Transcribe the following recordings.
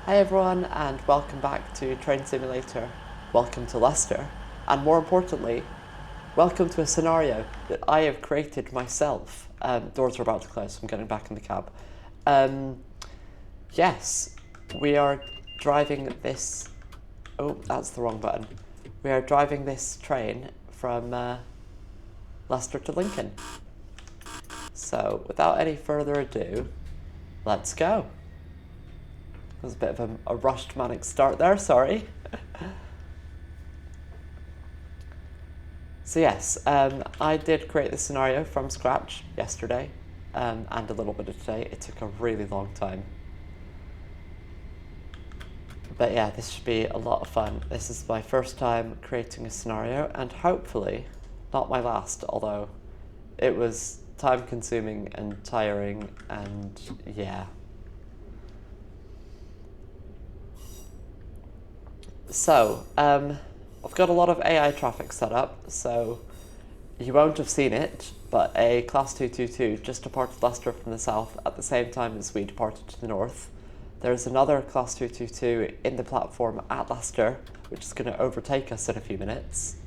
Hi everyone, and welcome back to Train Simulator. Welcome to Leicester, and more importantly, welcome to a scenario that I have created myself. Doors are about to close, so I'm getting back in the cab. Yes, we are driving this... Oh, that's the wrong button. We are driving this train from Leicester to Lincoln. So, without any further ado, let's go. There's a bit of a rushed manic start there, sorry. So yes, I did create this scenario from scratch yesterday, and a little bit of today. It took a really long time. But yeah, this should be a lot of fun. This is my first time creating a scenario, and hopefully not my last, although it was time consuming and tiring, and yeah. So, I've got a lot of AI traffic set up, so you won't have seen it, but a Class 222 just departed Leicester from the south at the same time as we departed to the north. There's another Class 222 in the platform at Leicester, which is going to overtake us in a few minutes.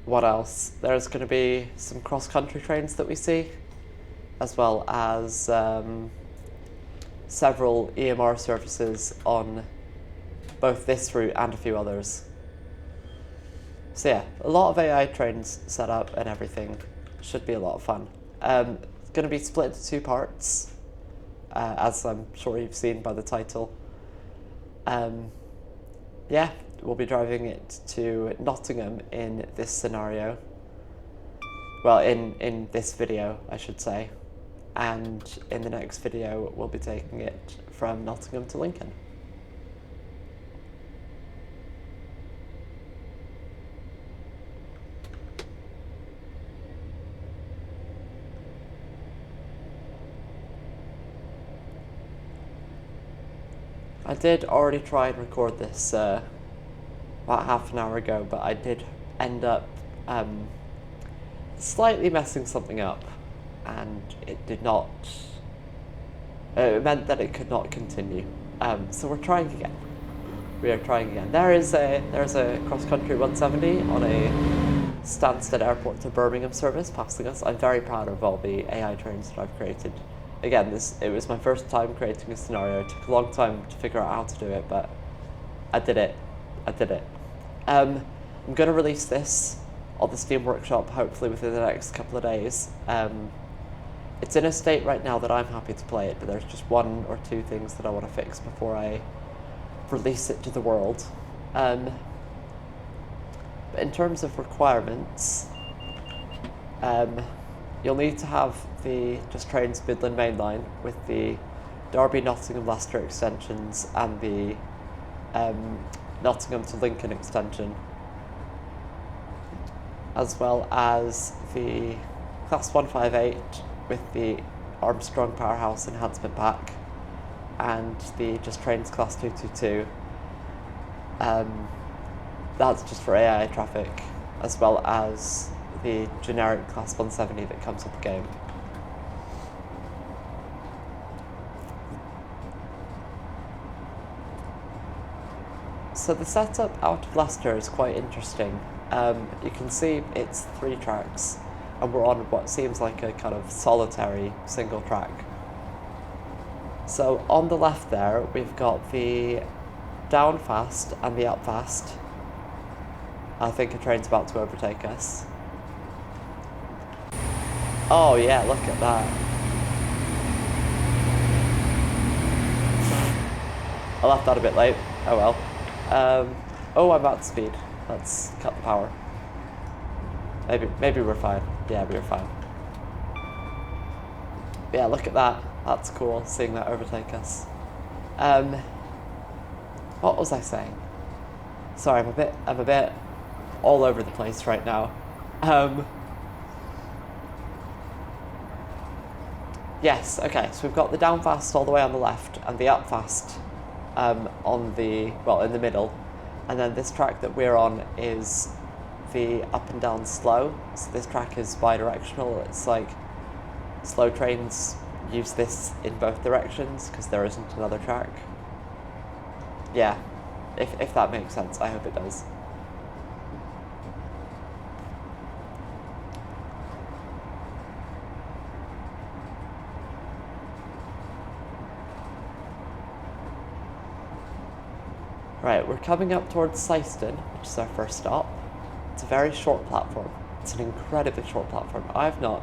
What else? There's going to be some cross-country trains that we see, as well as several EMR services on both this route and a few others. So yeah, a lot of AI trains set up and everything. Should be a lot of fun. It's going to be split into two parts, as I'm sure you've seen by the title. Yeah, we'll be driving it to Nottingham in this scenario. Well, in this video, I should say. And in the next video, we'll be taking it from Nottingham to Lincoln. I did already try and record this about half an hour ago, but I did end up slightly messing something up, and it did not... it meant that it could not continue. So we're trying again. We are trying again. There's a cross-country 170 on a Stansted Airport to Birmingham service passing us. I'm very proud of all the AI trains that I've created. Again, it was my first time creating a scenario. It took a long time to figure out how to do it, but I did it. I'm going to release this on the Steam Workshop hopefully within the next couple of days. It's in a state right now that I'm happy to play it, but there's just one or two things that I want to fix before I release it to the world. But in terms of requirements, you'll need to have the Just Trains Midland Main Line with the Derby, Nottingham, Leicester extensions and the Nottingham to Lincoln extension, as well as the Class 158 with the Armstrong Powerhouse enhancement pack and the Just Trains Class 222. That's just for AI traffic, as well as the generic Class 170 that comes with the game. So the setup out of Leicester is quite interesting. You can see it's 3 tracks, and we're on what seems like a kind of solitary single track. So on the left there, we've got the down fast and the up fast. I think a train's about to overtake us. Oh yeah, look at that. I left that a bit late. Oh well. Oh, I'm out of speed. Let's cut the power. Maybe we're fine. Yeah, we're fine. Yeah, look at that. That's cool, seeing that overtake us. What was I saying? Sorry, I'm a bit all over the place right now. Yes, okay, so we've got the down fast all the way on the left and the up fast in the middle. And then this track that we're on is the up and down slow. So this track is bi-directional. It's like slow trains use this in both directions because there isn't another track. Yeah, if that makes sense, I hope it does. Right, we're coming up towards Leicester, which is our first stop. It's a very short platform. It's an incredibly short platform. I've not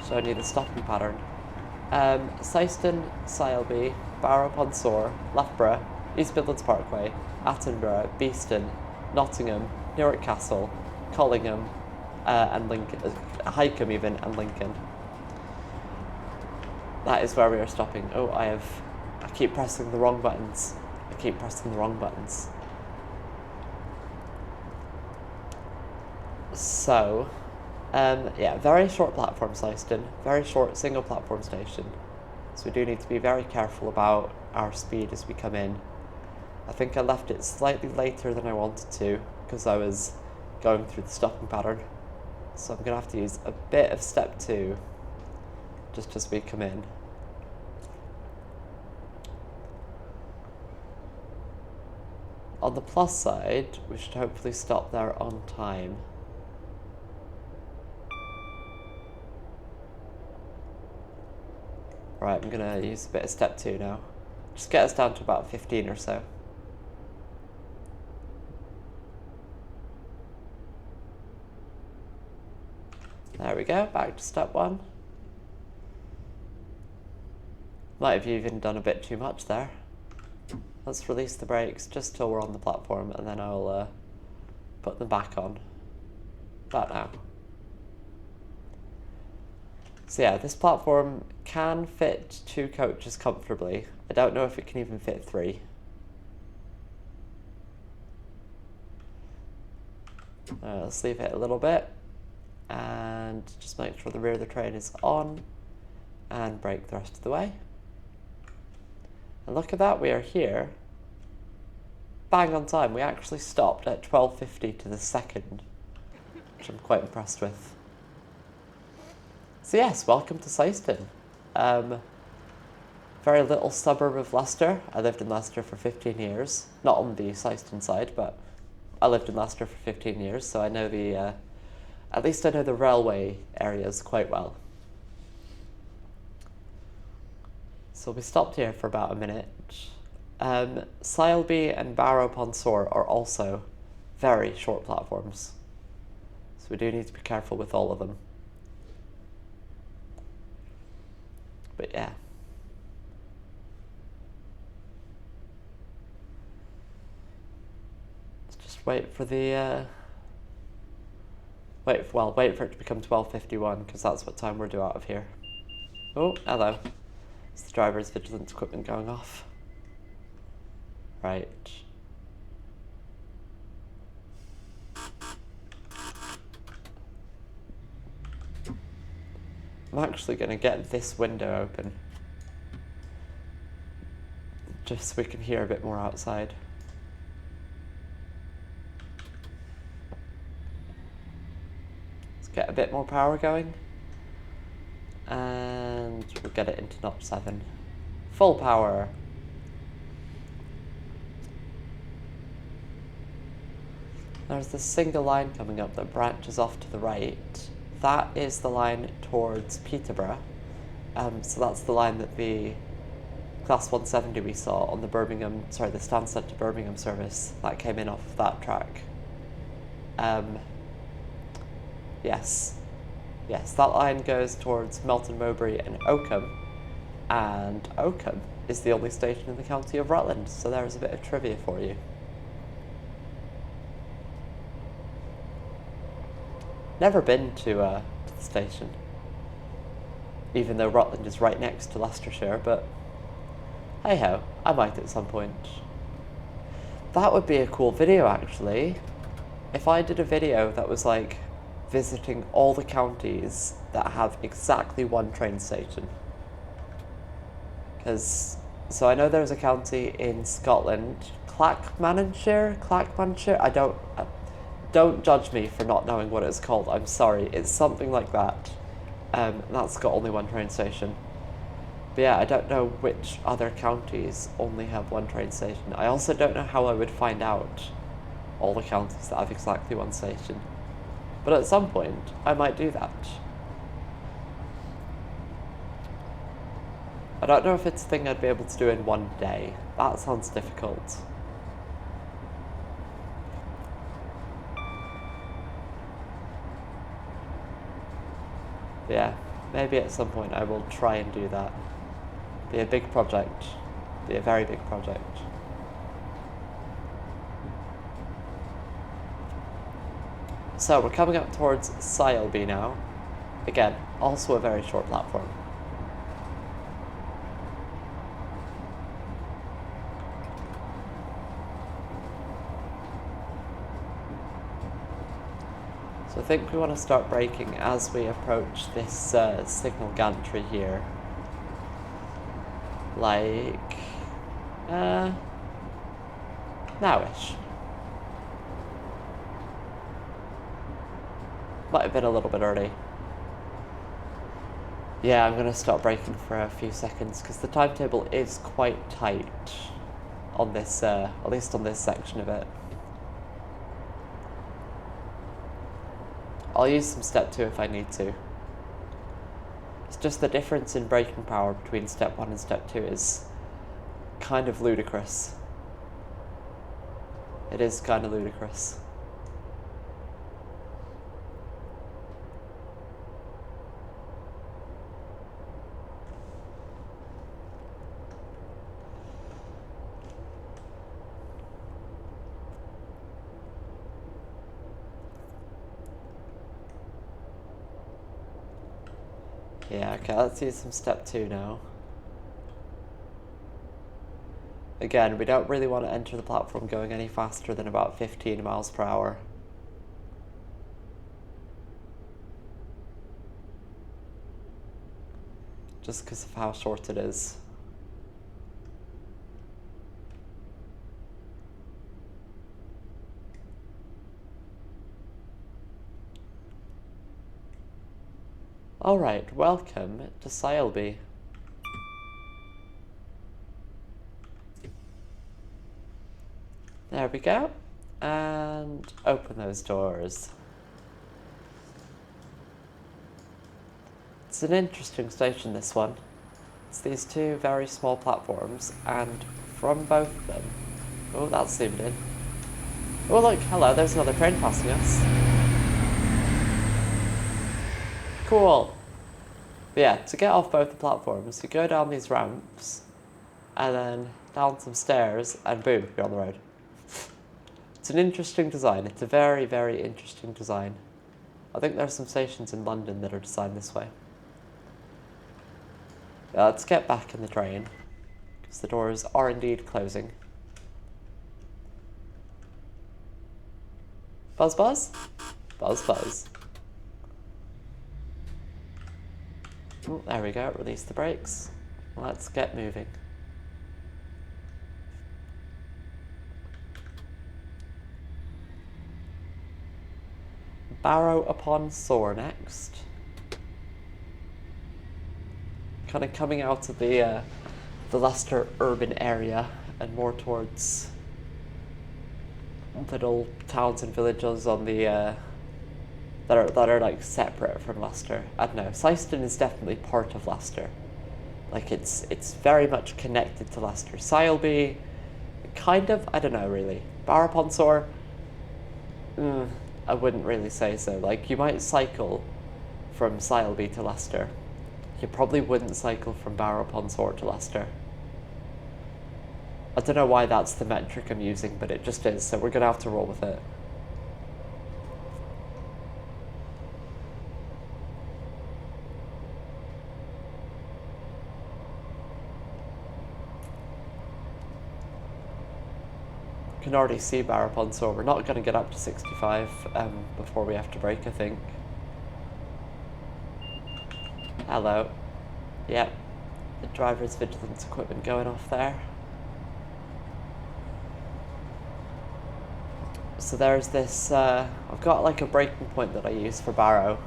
shown you the stopping pattern. Leicester, Sileby, Barrow-upon-Soar, Loughborough, East Midlands Parkway, Attenborough, Beeston, Nottingham, Newark Castle, Collingham, and Lincoln, Hykeham even, and Lincoln. That is where we are stopping. Oh, I keep pressing the wrong buttons. So, yeah, very short platform, Leicester. Very short single platform station. So we do need to be very careful about our speed as we come in. I think I left it slightly later than I wanted to because I was going through the stopping pattern. So I'm going to have to use a bit of step 2 just as we come in. On the plus side, we should hopefully stop there on time. Right, I'm going to use a bit of step 2 now. Just get us down to about 15 or so. There we go, back to step 1. Might have even done a bit too much there. Let's release the brakes just till we're on the platform and then I'll put them back on. About now. So yeah, this platform can fit 2 coaches comfortably. I don't know if it can even fit 3. Let's leave it a little bit and just make sure the rear of the train is on and brake the rest of the way. And look at that, we are here. Bang on time. We actually stopped at 12:50 to the second, which I'm quite impressed with. So yes, welcome to Leicester. Very little suburb of Leicester. I lived in Leicester for 15 years. Not on the Leicester side, but I lived in Leicester for 15 years, so I know at least I know the railway areas quite well. So we stopped here for about a minute. Sileby and Barrow-upon-Soar are also very short platforms. So we do need to be careful with all of them. But yeah. Let's just wait for the wait for it to become 12:51 because that's what time we're due out of here. Oh, hello. It's the driver's vigilance equipment going off. Right. I'm actually going to get this window open just so we can hear a bit more outside. Let's get a bit more power going. And we'll get it into notch 7. Full power. There's this single line coming up that branches off to the right. That is the line towards Peterborough. So that's the line that the Class 170 we saw on the the Stansted to Birmingham service, that came in off of that track. Yes, that line goes towards Melton Mowbray and Oakham, and Oakham is the only station in the county of Rutland, so there's a bit of trivia for you. Never been to the station, even though Rutland is right next to Leicestershire, but hey ho, I might at some point. That would be a cool video actually. If I did a video that was like visiting all the counties that have exactly one train station. So I know there's a county in Scotland, Clackmannanshire? Don't judge me for not knowing what it's called, I'm sorry. It's something like that. That's got only one train station. But yeah, I don't know which other counties only have one train station. I also don't know how I would find out all the counties that have exactly one station. But at some point, I might do that. I don't know if it's a thing I'd be able to do in one day. That sounds difficult. But yeah, maybe at some point I will try and do that. Be a big project. Be a very big project. So we're coming up towards Sileby now. Again, also a very short platform. So I think we want to start braking as we approach this signal gantry here. Like, nowish. Might have been a little bit early. Yeah, I'm going to stop braking for a few seconds because the timetable is quite tight on this, at least on this section of it. I'll use some step 2 if I need to. It's just the difference in braking power between step 1 and step 2 is kind of ludicrous. It is kind of ludicrous. Yeah, okay, let's use some step 2 now. Again, we don't really want to enter the platform going any faster than about 15 miles per hour. Just because of how short it is. Alright, welcome to Sileby. There we go. And open those doors. It's an interesting station, this one. It's these two very small platforms, and from both of them... Oh, that's zoomed in. Oh look, hello, there's another train passing us. Cool. But yeah, to get off both the platforms, you go down these ramps, and then down some stairs, and boom, you're on the road. It's an interesting design. It's a very, very interesting design. I think there are some stations in London that are designed this way. Yeah, let's get back in the train, because the doors are indeed closing. Buzz, buzz? Buzz, buzz. Oh, there we go, release the brakes. Let's get moving. Barrow upon Soar next. Kind of coming out of the Leicester urban area and more towards little towns and villages on the that are like separate from Leicester. I don't know. Syston is definitely part of Leicester. Like it's very much connected to Leicester. Sileby, kind of. I don't know really. Barrow upon Soar. I wouldn't really say so. Like you might cycle from Sileby to Leicester. You probably wouldn't cycle from Barrow upon Soar to Leicester. I don't know why that's the metric I'm using, but it just is, so we're going to have to roll with it. You can already see Barrow upon Soar. We're not going to get up to 65 before we have to brake, I think. Hello. Yep. The driver's vigilance equipment going off there. So there's this, I've got like a braking point that I use for Barrow.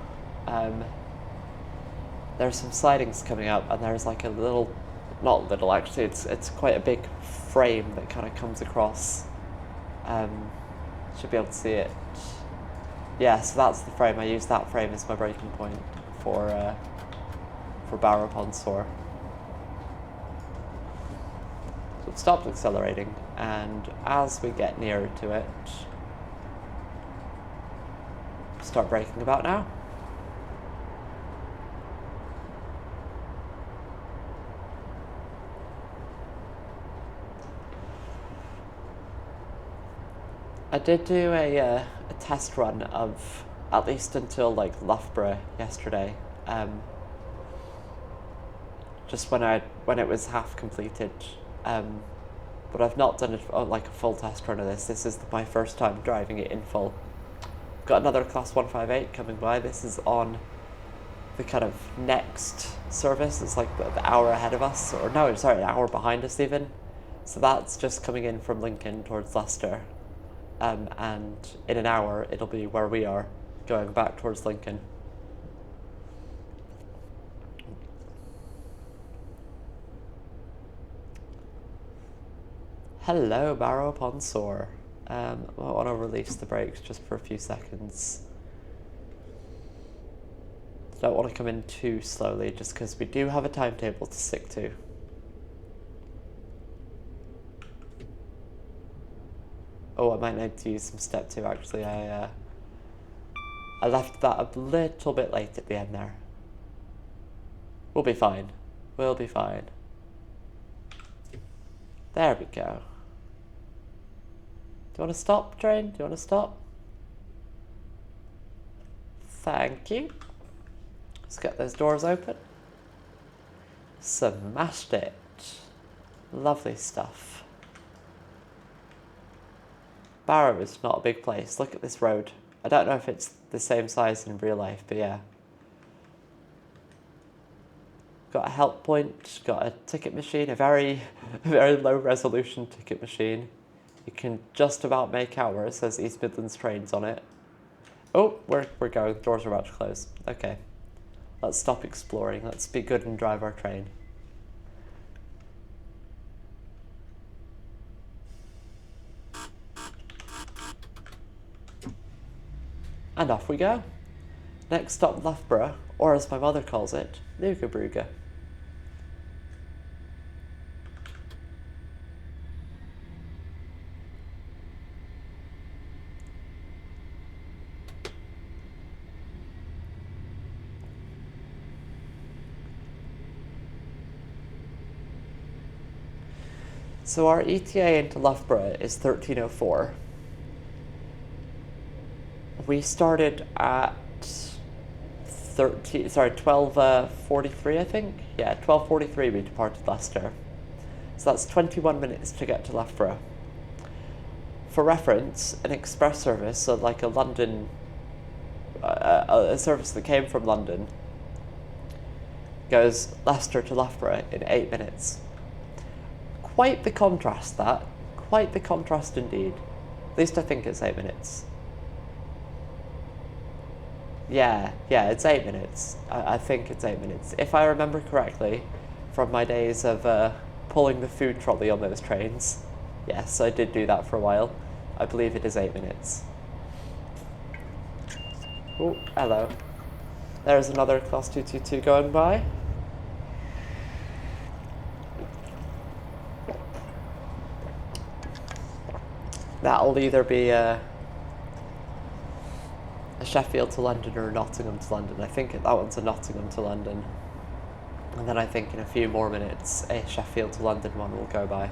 there's some sidings coming up, and there's like a little, not little actually, it's quite a big frame that kind of comes across. Should be able to see it. Yeah, so that's the frame. I use that frame as my breaking point for Barrow upon Soar. So it stopped accelerating, and as we get nearer to it, start braking about now. I did do a test run of at least until like Loughborough yesterday, just when it was half completed, but I've not done like a full test run of this. This is my first time driving it in full. Got another class 158 coming by. This is on the kind of next service. It's like the hour ahead of us, or no, sorry, an hour behind us even. So that's just coming in from Lincoln towards Leicester. And in an hour, it'll be where we are, going back towards Lincoln. Hello, Barrow upon Soar. I want to release the brakes just for a few seconds. Don't want to come in too slowly, just because we do have a timetable to stick to. Oh, I might need to use some step 2 actually. I left that a little bit late at the end there. We'll be fine. We'll be fine. There we go. Do you want to stop, train? Do you want to stop? Thank you. Let's get those doors open. Smashed it. Lovely stuff. Barrow is not a big place. Look at this road. I don't know if it's the same size in real life, but yeah. Got a help point, got a ticket machine, a very, very low resolution ticket machine. You can just about make out where it says East Midlands Trains on it. Oh, we're going. The doors are about to close. Okay. Let's stop exploring. Let's be good and drive our train. And off we go. Next stop, Loughborough, or as my mother calls it, Lugabrugge. So our ETA into Loughborough is 13:04. We started at 12:43, I think. Yeah, 12:43 we departed Leicester. So that's 21 minutes to get to Loughborough. For reference, an express service, so like a London, a service that came from London, goes Leicester to Loughborough in 8 minutes. Quite the contrast, that. Quite the contrast indeed. At least I think it's 8 minutes. Yeah, it's 8 minutes. I think it's 8 minutes. If I remember correctly, from my days of pulling the food trolley on those trains. Yes, I did do that for a while. I believe it is 8 minutes. Oh, hello. There's another Class 222 going by. That'll either be a Sheffield to London or a Nottingham to London. I think that one's a Nottingham to London. And then I think in a few more minutes, a Sheffield to London one will go by.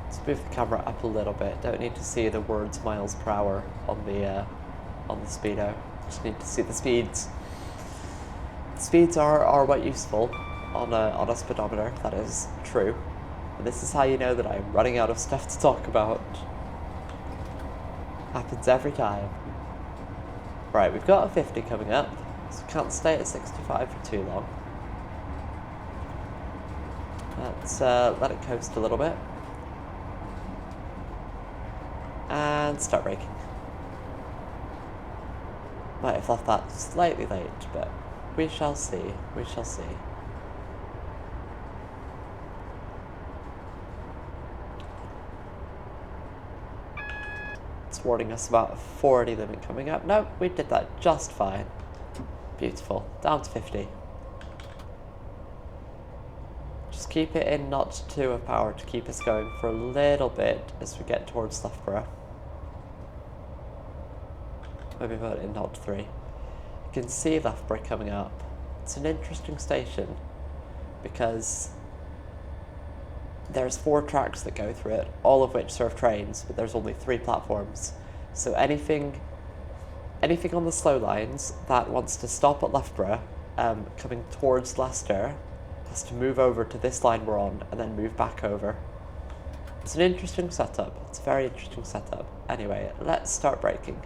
Let's move the camera up a little bit. Don't need to see the words miles per hour on the speedo. Just need to see the speeds. Speeds are what useful on a speedometer, that is true. And this is how you know that I'm running out of stuff to talk about. Happens every time. Right, we've got a 50 coming up, so we can't stay at 65 for too long. Let's let it coast a little bit. And start braking. Might have left that slightly late, but we shall see. We shall see. It's warning us about a 40 limit coming up. No, we did that just fine. Beautiful. Down to 50. Just keep it in not 2 of power to keep us going for a little bit as we get towards Loughborough. Maybe put it in not 3. You can see Loughborough coming up. It's an interesting station because there's 4 tracks that go through it, all of which serve trains, but there's only 3 platforms. So anything on the slow lines that wants to stop at Loughborough, coming towards Leicester, has to move over to this line we're on and then move back over. It's an interesting setup. It's a very interesting setup. Anyway, let's start braking.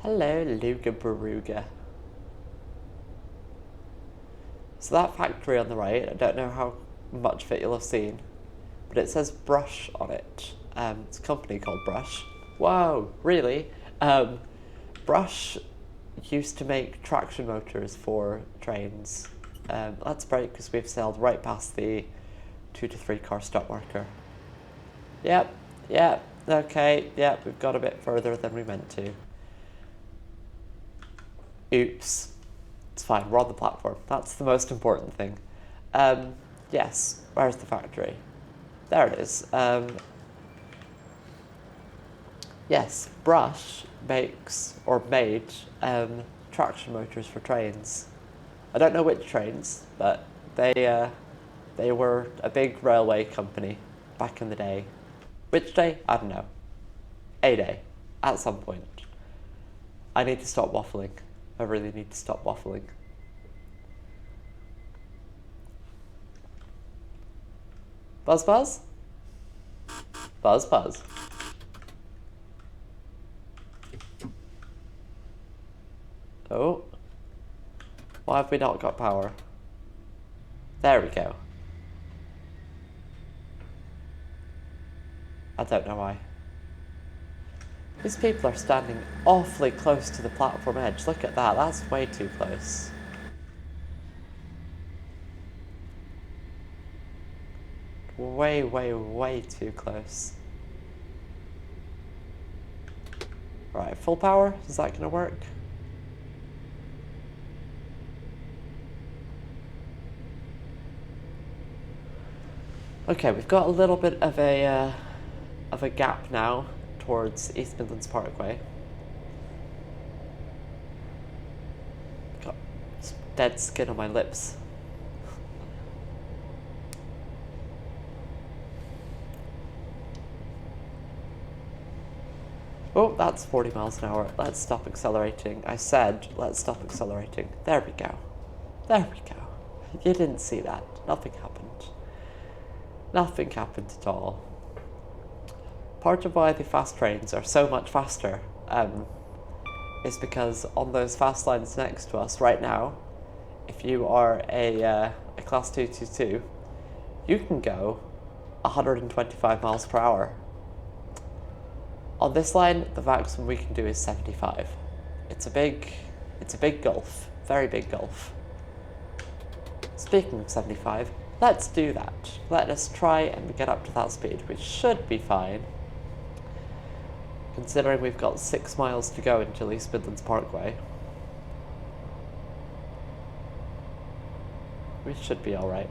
Hello, Luga Baruga. So that factory on the right, I don't know how much of it you'll have seen, but it says Brush on it. It's a company called Brush. Whoa, really? Brush used to make traction motors for trains. Let's brake because we've sailed right past the 2 to 3 car stop marker. Yep, okay, we've got a bit further than we meant to. Oops. It's fine, we're on the platform. That's the most important thing. Yes, where's the factory? There it is. Yes, Brush makes, or made, traction motors for trains. I don't know which trains, but they were a big railway company back in the day. Which day? I don't know. A day, at some point. I need to stop waffling. I really need to stop waffling. Buzz buzz? Buzz buzz. Oh. Why have we not got power? There we go. I don't know why. These people are standing awfully close to the platform edge. Look at that, that's way too close. Way too close. Right, full power? Is that gonna work? Okay, we've got a little bit of a gap now towards East Midlands Parkway. Got dead skin on my lips. Oh, that's 40 miles an hour. Let's stop accelerating. I said, let's stop accelerating. There we go. There we go. You didn't see that. Nothing happened. Nothing happened at all. Part of why the fast trains are so much faster is because on those fast lines next to us right now, if you are a class 222, you can go 125 miles per hour. On this line, the maximum we can do is 75. It's a big gulf, very big gulf. Speaking of 75, let's do that. Let us try and get up to that speed, which should be fine. Considering we've got 6 miles to go until East Midlands Parkway. We should be alright.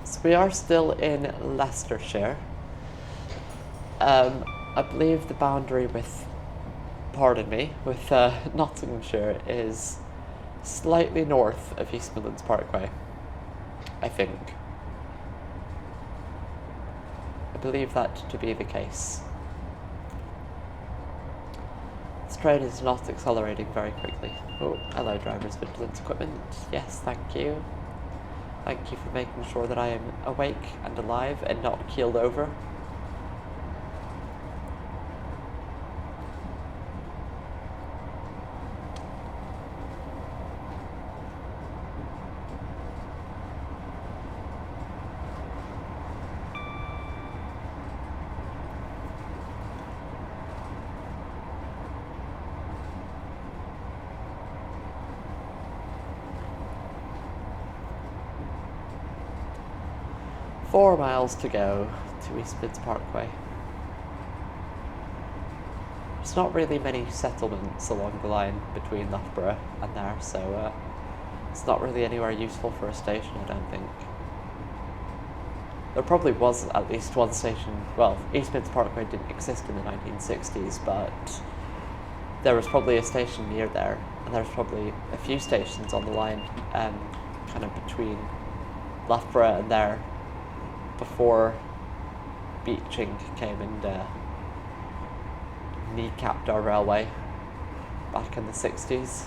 So So we are still in Leicestershire. I believe the boundary with, pardon me, with Nottinghamshire is slightly north of East Midlands Parkway, I think. I believe that to be the case. This train is not accelerating very quickly. Oh, hello driver's vigilance equipment. Yes, thank you. Thank you for making sure that I am awake and alive and not keeled over. Four miles to go to East Midlands Parkway. There's not really many settlements along the line between Loughborough and there, so it's not really anywhere useful for a station, I don't think. There probably was at least one station, well, East Midlands Parkway didn't exist in the 1960s, but there was probably a station near there, and there's probably a few stations on the line kind of between Loughborough and there before Beeching came and kneecapped our railway back in the 60s.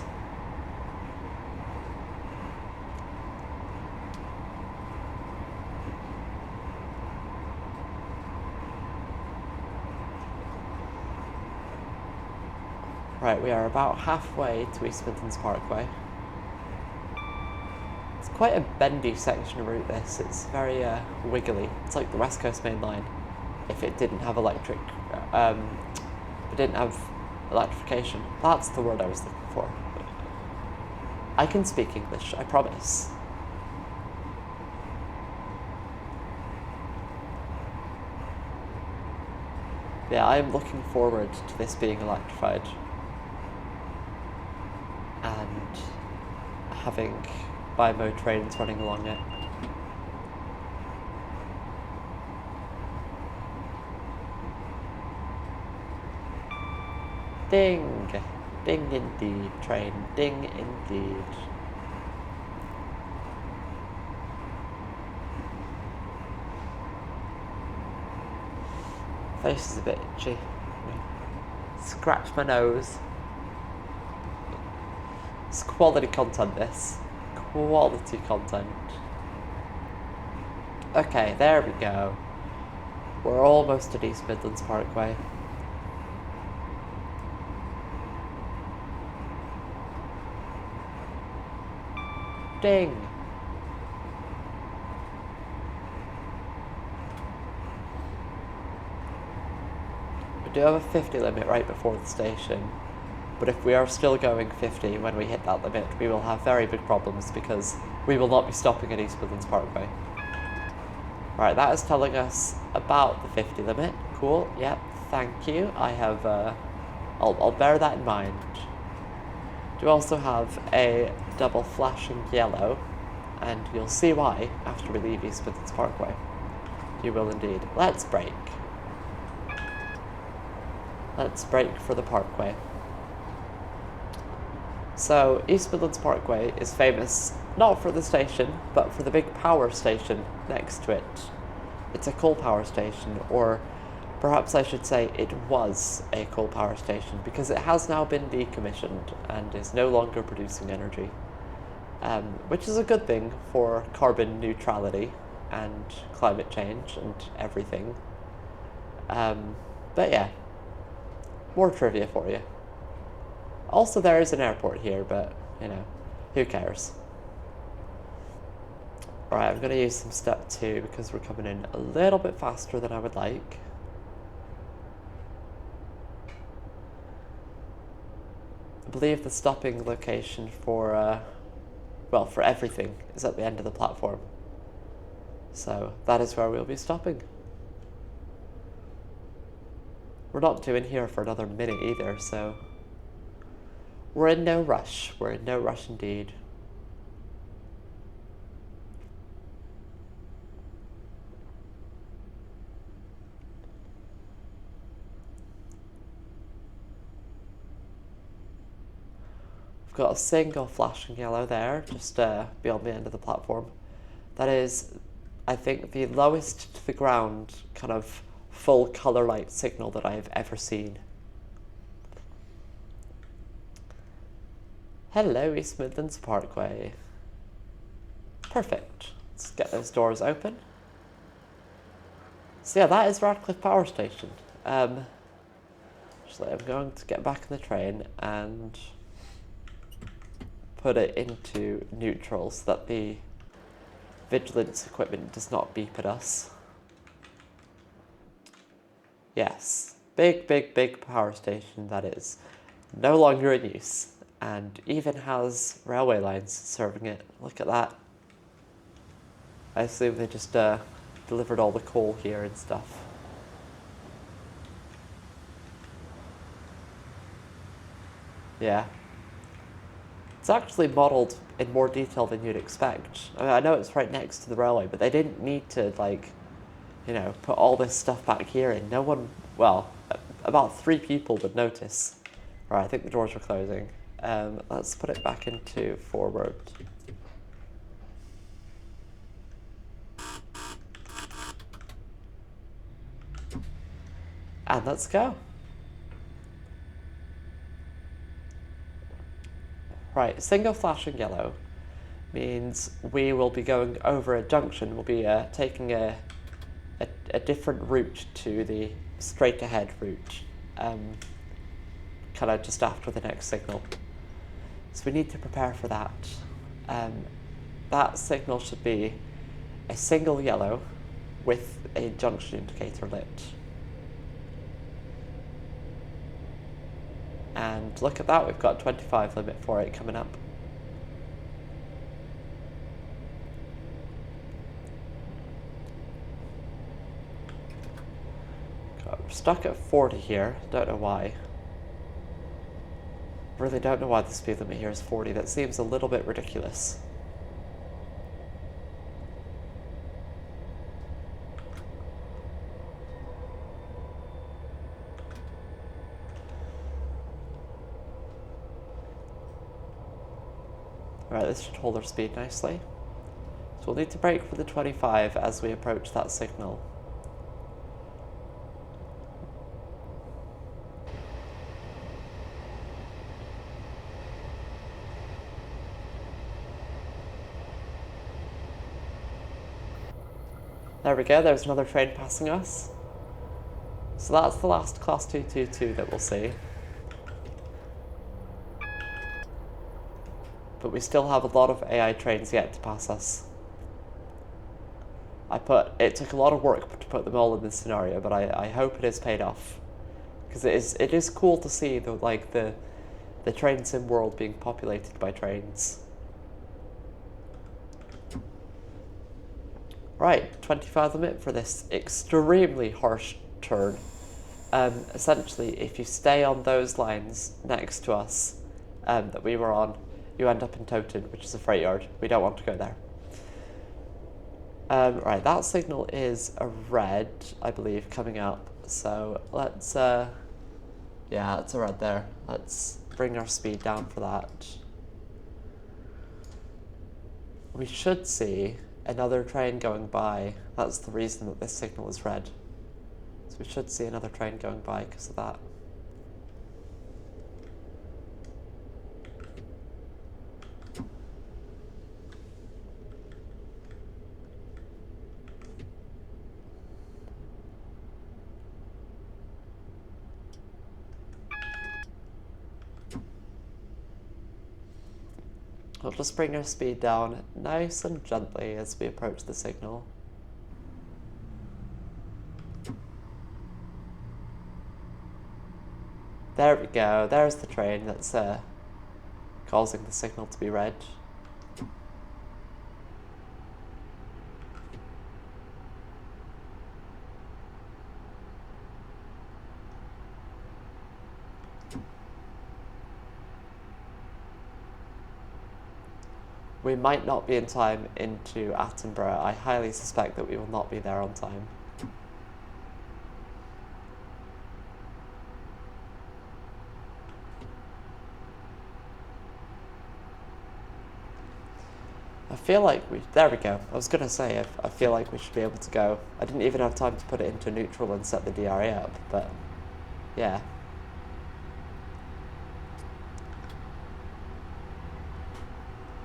Right, we are about halfway to East Midlands Parkway. It's quite a bendy section of route, this. It's very wiggly. It's like the West Coast Main Line if it didn't have it didn't have electrification. That's the word I was looking for. I can speak English, I promise. Yeah, I am looking forward to this being electrified and having bi-mode trains running along it. Ding! Ding indeed, train. Ding indeed. Face is a bit itchy. Scratch my nose. It's quality content, this. Quality content. Okay, there we go. We're almost at East Midlands Parkway. Ding! We do have a 50 limit right before the station, but if we are still going 50 when we hit that limit, we will have very big problems because we will not be stopping at East Midlands Parkway. Right, that is telling us about the 50 limit. Cool, yep, thank you. I have, I'll bear that in mind. Do also have a double flashing yellow, and you'll see why after we leave East Midlands Parkway. You will indeed. Let's brake. Let's brake for the Parkway. So, East Midlands Parkway is famous not for the station, but for the big power station next to it. It's a coal power station, or perhaps I should say it was a coal power station, because it has now been decommissioned and is no longer producing energy. Which is a good thing for carbon neutrality and climate change and everything. But yeah, more trivia for you. Also, there is an airport here, but, you know, who cares? Alright, I'm going to use some step 2 because we're coming in a little bit faster than I would like. I believe the stopping location for, well, for everything is at the end of the platform. So that is where we'll be stopping. We're not doing here for another minute either, so we're in no rush. We're in no rush indeed. We've got a single flashing yellow there, just beyond the end of the platform. That is, I think, the lowest to the ground kind of full colour light signal that I've ever seen. Hello, East Midlands Parkway. Perfect. Let's get those doors open. So yeah, that is Radcliffe Power Station. Actually, I'm going to get back in the train and put it into neutral so that the vigilance equipment does not beep at us. Yes, big power station that is. No longer in use, and even has railway lines serving it. Look at that. I assume they just delivered all the coal here and stuff. Yeah. It's actually modelled in more detail than you'd expect. I mean, I know it's right next to the railway, but they didn't need to, like, you know, put all this stuff back here in. No one, well, about 3 people would notice. Right, I think the doors are closing. Let's put it back into forward. And let's go. Right, single flashing yellow means we will be going over a junction. We'll be taking a different route to the straight ahead route, kind of just after the next signal. So we need to prepare for that. That signal should be a single yellow with a junction indicator lit. And look at that, we've got a 25 limit for it coming up. We're stuck at 40 here, don't know why. Really don't know why the speed limit here is 40, that seems a little bit ridiculous. Alright, this should hold our speed nicely. So we'll need to brake for the 25 as we approach that signal. There we go, there's another train passing us. So that's the last Class 222 that we'll see. But we still have a lot of AI trains yet to pass us. It took a lot of work to put them all in this scenario, but I hope it has paid off. Because it is cool to see the train sim world being populated by trains. Right, 25 limit for this extremely harsh turn. Essentially, if you stay on those lines next to us that we were on, you end up in Toten, which is a freight yard. We don't want to go there. Right, that signal is a red, I believe, coming up. So let's, yeah, it's a red there. Let's bring our speed down for that. We should see another train going by. That's the reason that this signal is red. So we should see another train going by because of that. We'll just bring our speed down nice and gently as we approach the signal. There we go, there's the train that's causing the signal to be red. We might not be in time into Attenborough. I highly suspect that we will not be there on time. feel like there we go. I was going to say, I feel like we should be able to go. I didn't even have time to put it into neutral and set the DRA up, but yeah.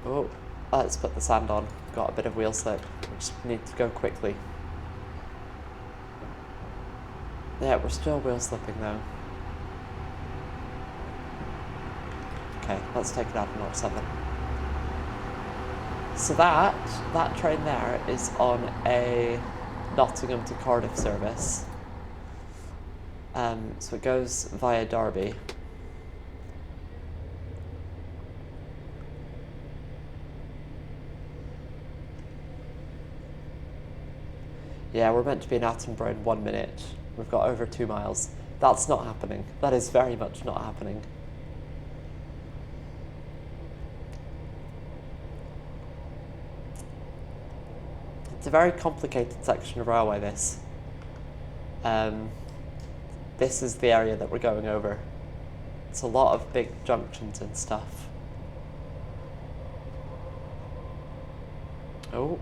Oh, let's put the sand on. Got a bit of wheel slip. We just need to go quickly. Yeah, we're still wheel slipping though. Okay, let's take it out to North 7. So that train there is on a Nottingham to Cardiff service. So it goes via Derby. Yeah, we're meant to be in Attenborough in 1 minute. We've got over 2 miles. That's not happening. That is very much not happening. It's a very complicated section of railway, this. This is the area that we're going over. It's a lot of big junctions and stuff. Oh,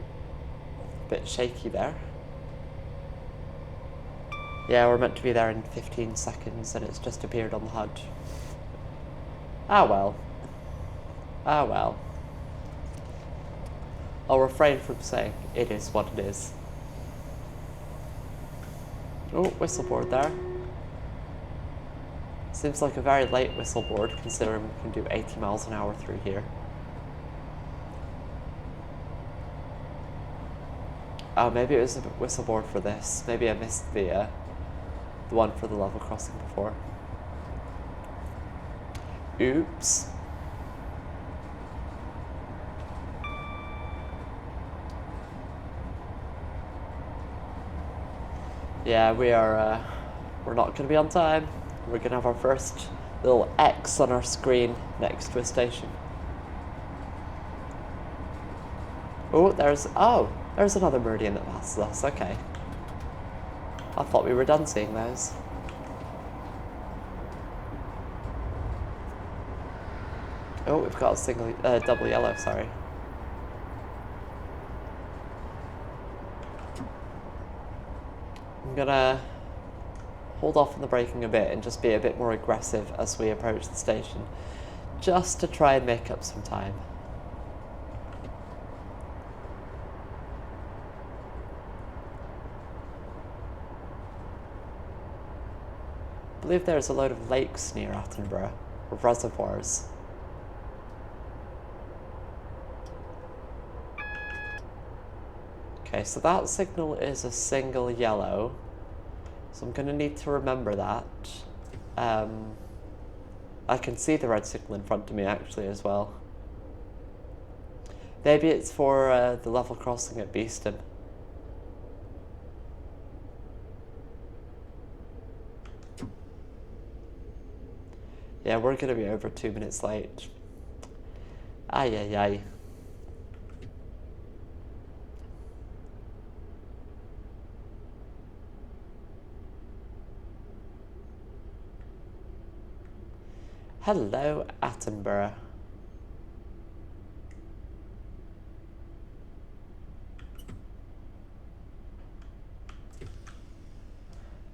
a bit shaky there. Yeah, we're meant to be there in 15 seconds and it's just appeared on the HUD. Ah well. Ah well. I'll refrain from saying it is what it is. Oh, whistleboard there. Seems like a very late whistleboard considering we can do 80 miles an hour through here. Oh, maybe it was a whistleboard for this. Maybe I missed the one for the level crossing before. Oops. Yeah, we're not going to be on time. We're going to have our first little X on our screen next to a station. Oh, there's another meridian that passes us. Okay. I thought we were done seeing those. Oh, we've got a double yellow, sorry. I'm gonna hold off on the braking a bit and just be a bit more aggressive as we approach the station, just to try and make up some time. I believe there's a load of lakes near Attenborough, or reservoirs. Okay, so that signal is a single yellow, so I'm going to need to remember that. I can see the red signal in front of me actually as well. Maybe it's for the level crossing at Beeston. Yeah, we're going to be over 2 minutes late. Ay, ay, ay. Hello, Attenborough.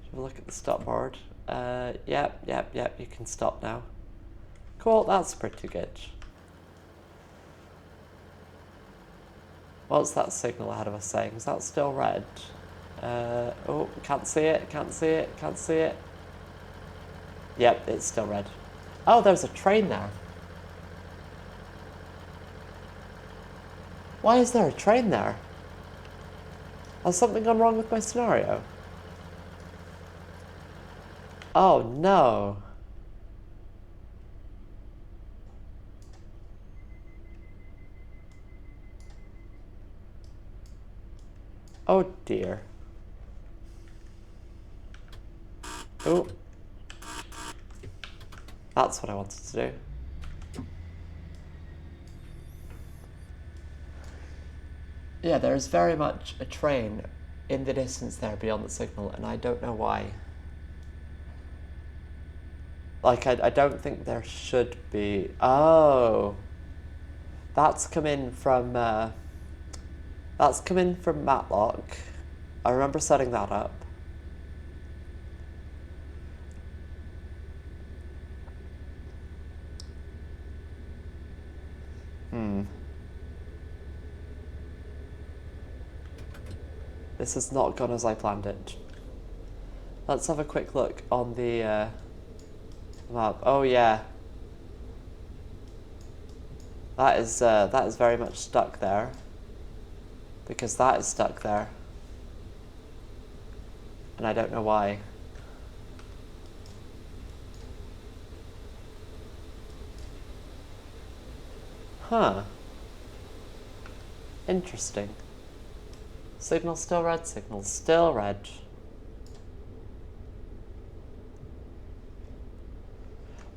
Have a look at the stop board. Yep, you can stop now. Cool, that's pretty good. What's that signal ahead of us saying? Is that still red? Oh, can't see it, can't see it, can't see it. Yep, it's still red. Oh, there's a train there. Why is there a train there? Has something gone wrong with my scenario? Oh no. Oh dear. Oh. That's what I wanted to do. Yeah, there's very much a train in the distance there beyond the signal, and I don't know why. Like, I don't think there should be... Oh! That's come in from That's come in from Matlock. I remember setting that up. This has not gone as I planned it. Let's have a quick look on the map. Oh yeah. That is very much stuck there. Because that is stuck there. And I don't know why. Huh. Interesting. Signal still red, signal still red.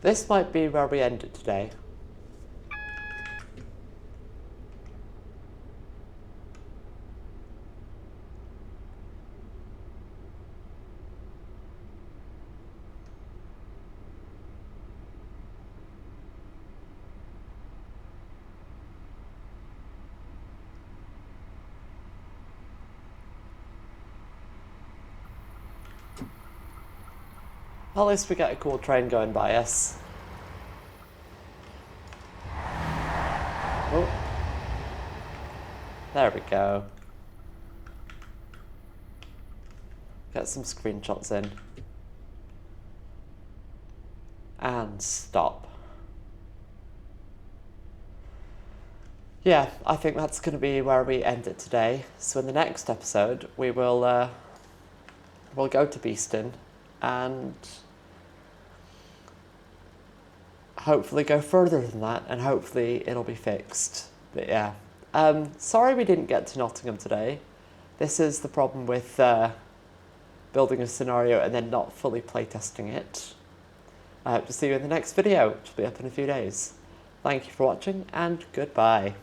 This might be where we end it today. At least we get a cool train going by us. Oh. There we go. Get some screenshots in. And stop. Yeah, I think that's going to be where we end it today. So in the next episode, we will we'll go to Beeston and hopefully go further than that, and hopefully it'll be fixed. But yeah, sorry we didn't get to Nottingham today. This is the problem with building a scenario and then not fully playtesting it. I hope to see you in the next video, which will be up in a few days. Thank you for watching, and goodbye.